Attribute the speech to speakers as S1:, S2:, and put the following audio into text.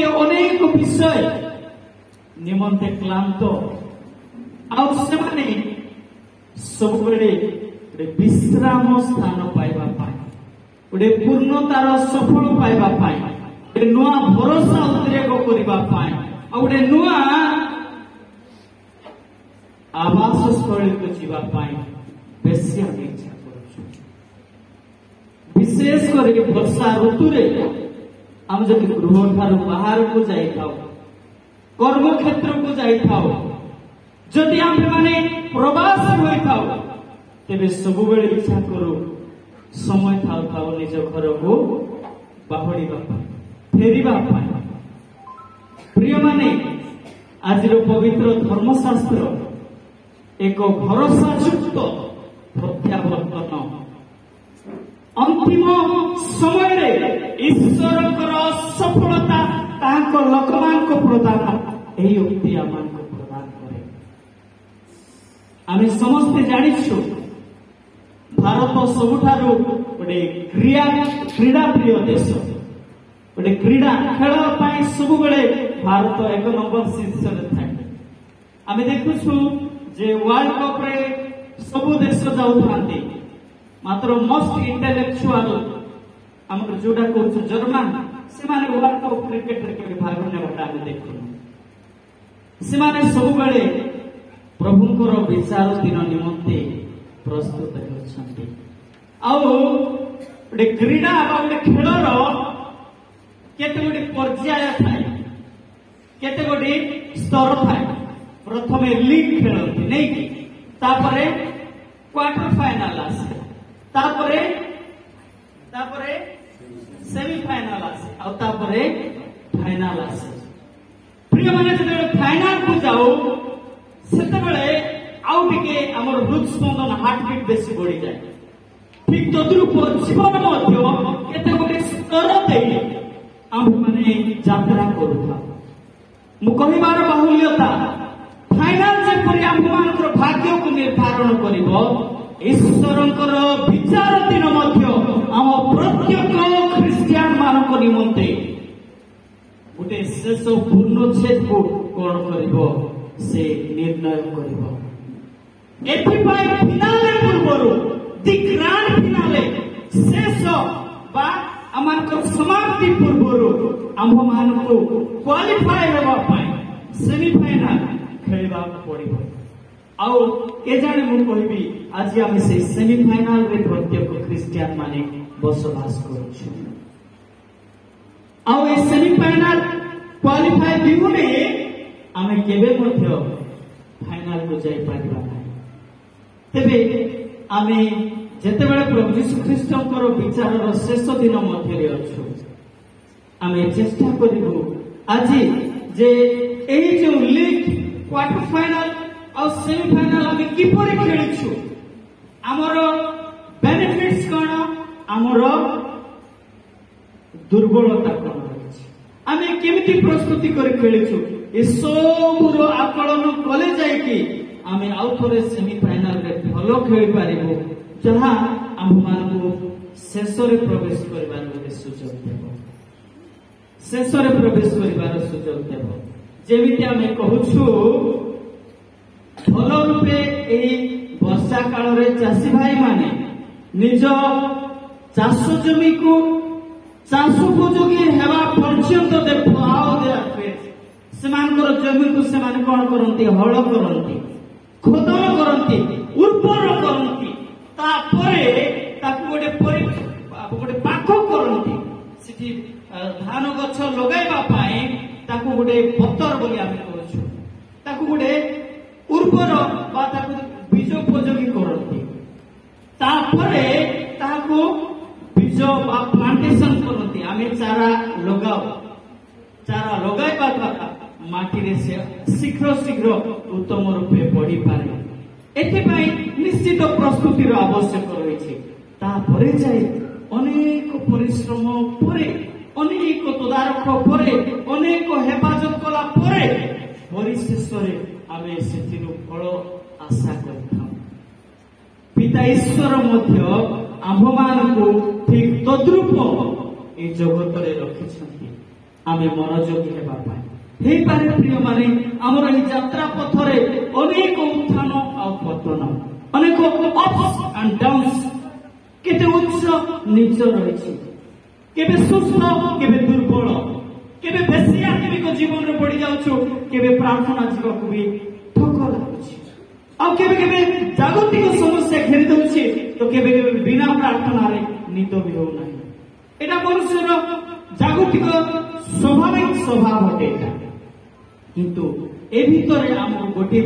S1: ଟିକେ ଅନେକ ବିଷୟ ନିମନ୍ତେ କ୍ଲାନ୍ତ ଆଉ ସେମାନେ ସବୁବେଳେ ଗୋଟେ ବିଶ୍ରାମ ସ୍ଥାନ ପାଇବା ପାଇଁ ଗୋଟେ ପୂର୍ଣ୍ଣତାର ସଫଳ ପାଇବା ପାଇଁ ଗୋଟେ ନୂଆ ଭରସା ଉଦ୍ରେକ କରିବା ପାଇଁ ଆଉ ଗୋଟେ ନୂଆ ଆବାସ ସ୍ଥଳୀକୁ ଯିବା ପାଇଁ ବେଶୀ ଆମେ ଇଚ୍ଛା କରୁଛୁ। ବିଶେଷ କରି ବର୍ଷା ଋତୁରେ ଆମେ ଯଦି ଗୃହ ଠାରୁ ବାହାରକୁ ଯାଇଥାଉ, କର୍ମକ୍ଷେତ୍ରକୁ ଯାଇଥାଉ, ଯଦି ଆମେମାନେ ପ୍ରବାସ ହୋଇଥାଉ, ତେବେ ସବୁବେଳେ ଇଚ୍ଛା କରୁ ସମୟ ଥାଉ ଥାଉ ନିଜ ଘରକୁ ବାହୁଡ଼ିବା ପାଇଁ, ଫେରିବା ପାଇଁ। ପ୍ରିୟମାନେ, ଆଜିର ପବିତ୍ର ଧର୍ମଶାସ୍ତ୍ର ଏକ ଭରସାଯୁକ୍ତ ପ୍ରତ୍ୟାବର୍ତ୍ତନ ଅନ୍ତିମ ସମୟରେ ଈଶ୍ୱରଙ୍କର ସଫଳତା ତାଙ୍କ ଲୋକମାନଙ୍କୁ ପ୍ରଦାନ, ଏହି ଉକ୍ତି ଆମମାନଙ୍କୁ ପ୍ରଦାନ କରେ। ଆମେ ସମସ୍ତେ ଜାଣିଛୁ ଭାରତ ସବୁଠାରୁ ଗୋଟେ କ୍ରୀଡ଼ା ପ୍ରିୟ ଦେଶ। ଗୋଟେ କ୍ରୀଡ଼ା ଖେଳ ପାଇଁ ସବୁବେଳେ ଭାରତ 1 ନମ୍ବର ଶୀର୍ଷରେ ଥାଏ। ଆମେ ଦେଖୁଛୁ ଯେ ୱାର୍ଲଡ କପରେ ସବୁ ଦେଶ ଯାଉଥାନ୍ତି, ମାତ୍ର ମୋଷ୍ଟ ଇଣ୍ଟେଲେକ୍ଚୁଆଲ ଆମର ଯୋଉଟା କହୁଛୁ ଜର୍ମାନ, ସେମାନେ ୱାର୍ଲଡ କପ୍ କ୍ରିକେଟରେ କେବେ ଭାଗ ନେବାଟା ଆମେ ଦେଖୁନୁ। ସେମାନେ ସବୁବେଳେ ପ୍ରଭୁଙ୍କର ବିଚାର ଦିନ ନିମନ୍ତେ ପ୍ରସ୍ତୁତ ହେଉଛନ୍ତି। ଆଉ ଗୋଟେ କ୍ରୀଡ଼ା ବା ଗୋଟେ ଖେଳର କେତେ ଗୋଟେ ପର୍ଯ୍ୟାୟ ଥାଏ, କେତେ ଗୋଟେ ସ୍ତର ଥାଏ। ପ୍ରଥମେ ଲିଗ୍ ଖେଳନ୍ତି ନେଇକି, ତାପରେ କ୍ୱାର୍ଟର ଫାଇନାଲ ଆସେ, ତାପରେ ସେମିଫାଇନାଲ ଆସେ, ଆଉ ତାପରେ ଫାଇନାଲ ଆସେ। ପ୍ରିୟମାନେ, ଯେତେବେଳେ ଫାଇନାଲକୁ ଯାଉ ସେତେବେଳେ ଆଉ ଟିକେ ଆମର ହୃଦସ୍ପନ୍ଦନ ହାର୍ଟବିଟ୍ ବେଶୀ ବଢିଯାଏ। ଠିକ ତଦ୍ରୂପ ଜୀବନ ମଧ୍ୟ କେତେ ଗୋଟେ ସ୍ତର ଦେଇ ଆମେମାନେ ଯାତ୍ରା କରୁଥାଉ। ମୁଁ କହିବାର ବାହୁଲ୍ୟତା, ଫାଇନାଲ ଯେପରି ଆମମାନଙ୍କର ଭାଗ୍ୟକୁ ନିର୍ଦ୍ଧାରଣ କରିବ, ଈଶ୍ୱରଙ୍କର ବିଚାର ଦିନ ମଧ୍ୟ ଆମ ପ୍ରତ୍ୟେକ ଖ୍ରୀଷ୍ଟିଆନ ମାନଙ୍କ ନିମନ୍ତେ ଗୋଟେ ଶେଷ ପୂର୍ଣ୍ଣଚ୍ଛେଦକୁ କଣ କରିବ, ସେ ନିର୍ଣ୍ଣୟ କରିବ। ଏଥିପାଇଁ ଫିନାଲେ ପୂର୍ବରୁ, ଦି ଗ୍ରାଣ୍ଡ ଫିନାଲେ, ଶେଷ ବା ଆମମାନଙ୍କର ସମାପ୍ତି ପୂର୍ବରୁ ଆମ୍ଭମାନଙ୍କୁ କ୍ୱାଲିଫାଏ ହେବା ପାଇଁ ସେମିଫାଇନାଲ ଖେଳିବାକୁ ପଡିବ। ଆଉ କେଜାଣି ମୁଁ କହିବି, ଆଜି ଆମେ ସେଇ ସେମିଫାଇନାଲରେ ପ୍ରତ୍ୟେକ ଖ୍ରୀଷ୍ଟିଆନ ମାନେ ବସବାସ କରୁଛୁ। ଆଉ ଏ ସେମିଫାଇନାଲ କ୍ୱାଲିଫାଏ ବିହୁନେ ଆମେ କେବେ ମଧ୍ୟ ଫାଇନାଲକୁ ଯାଇପାରିବା ନାହିଁ। ତେବେ ଆମେ ଯେତେବେଳେ ପ୍ରଭୁ ଯୀଶୁ ଖ୍ରୀଷ୍ଟଙ୍କର ବିଚାରର ଶେଷ ଦିନ ମଧ୍ୟରେ ଅଛୁ, ଆମେ ଚେଷ୍ଟା କରିବୁ ଆଜି ଯେ ଏହି ଯେଉଁ ଲିଗ୍, କ୍ୱାର୍ଟର ଫାଇନାଲ ଆଉ ସେମିଫାଇନାଲ ଆମେ କିପରି ଖେଳିଛୁ, ଆମର ବେନିଫିଟ୍ସ କଣ, ଆମର ଦୁର୍ବଳତା କଣ ରହିଛି, ଆମେ କେମିତି ପ୍ରସ୍ତୁତି କରି ଖେଳିଛୁ, ଏସବୁର ଆକଳନ କଲେ ଯାଇକି ଆମେ ଆଉ ଥରେ ସେମିଫାଇନାଲରେ ଭଲ ଖେଳିପାରିବୁ, ଯାହା ଆମମାନଙ୍କୁ ଶେଷରେ ପ୍ରବେଶ କରିବାର ଗୋଟେ ସୁଯୋଗ ଦେବ, ଶେଷରେ ପ୍ରବେଶ କରିବାର ସୁଯୋଗ ଦେବ। ଯେମିତି ଆମେ କହୁଛୁ, ଭଲ ରୂପେ ଏହି ବର୍ଷା କାଳରେ ଚାଷୀ ଭାଇ ମାନେ ନିଜ ଚାଷ ଜମିକୁ ଚାଷ ଉପଯୋଗୀ ହେବା ପର୍ଯ୍ୟନ୍ତ ସେମାନଙ୍କର ଜମିକୁ ସେମାନେ କଣ କରନ୍ତି, ହଳ କରନ୍ତି, ଖୋଦନ କରନ୍ତି, ଉର୍ବର କରନ୍ତି, ତାପରେ ତାକୁ ଗୋଟେ ପାଖ କରନ୍ତି। ସେଠି ଧାନ ଗଛ ଲଗାଇବା ପାଇଁ ତାକୁ ଗୋଟେ ପତର ବୋଲି ଆମେ କହୁଛୁ, ତାକୁ ଗୋଟେ ଉର୍ବର ବା ତାକୁ ବୀଜ ଉପଯୋଗୀ କରନ୍ତି। ତାପରେ ତାହାକୁ ବୀଜ ବା ପ୍ଲାଣ୍ଟେସନ କରନ୍ତି। ଆମେ ଚାରା ଲଗାଇବା ଦ୍ୱାରା ମାଟିରେ ସେ ଶୀଘ୍ର ଉତ୍ତମ ରୂପେ ବଢିପାରେ। ଏଥିପାଇଁ ନିଶ୍ଚିତ ପ୍ରସ୍ତୁତିର ଆବଶ୍ୟକ ରହିଛି। ତାପରେ ଯାଇ ଅନେକ ପରିଶ୍ରମ ପରେ, ଅନେକ ତଦାରଖ ପରେ, ଅନେକ ହେଫାଜତ କଲା ପରେ ପରିଶେଷରେ ଆମେ ସେଥିରୁ ଫଳ ଆଶା କରିଥାଉ। ପିତା ଈଶ୍ୱର ମଧ୍ୟ ଆମ୍ଭମାନଙ୍କୁ ଠିକ ତଦ୍ରୂପ এই জগତରେ ରଖିଛନ୍ତି। आमे मनोयोगी हेबा पाए हे पारे प्रिय माने हमर एही यात्रा पथरे अनेक उत्थान आ पतन अनेक अप्स एंड डाउन्स केते उच्च नीच रहिछि केबे सुस्थ केबे दुर्बल केबे बेसी आत्मिक जीवन रे पड़ी जाउछु केबे प्रार्थना जीवन को भी ठोकर लाଗୁछि आ केबे केबे जागतिक समस्या घेरी दउछि तो केबे केबे बिना प्रार्थना रे निद भी हो नाही एटा मनुष्यर जागतिक स्वाभाविक स्वभाव हटे किंतु ए भितरे हम गोटे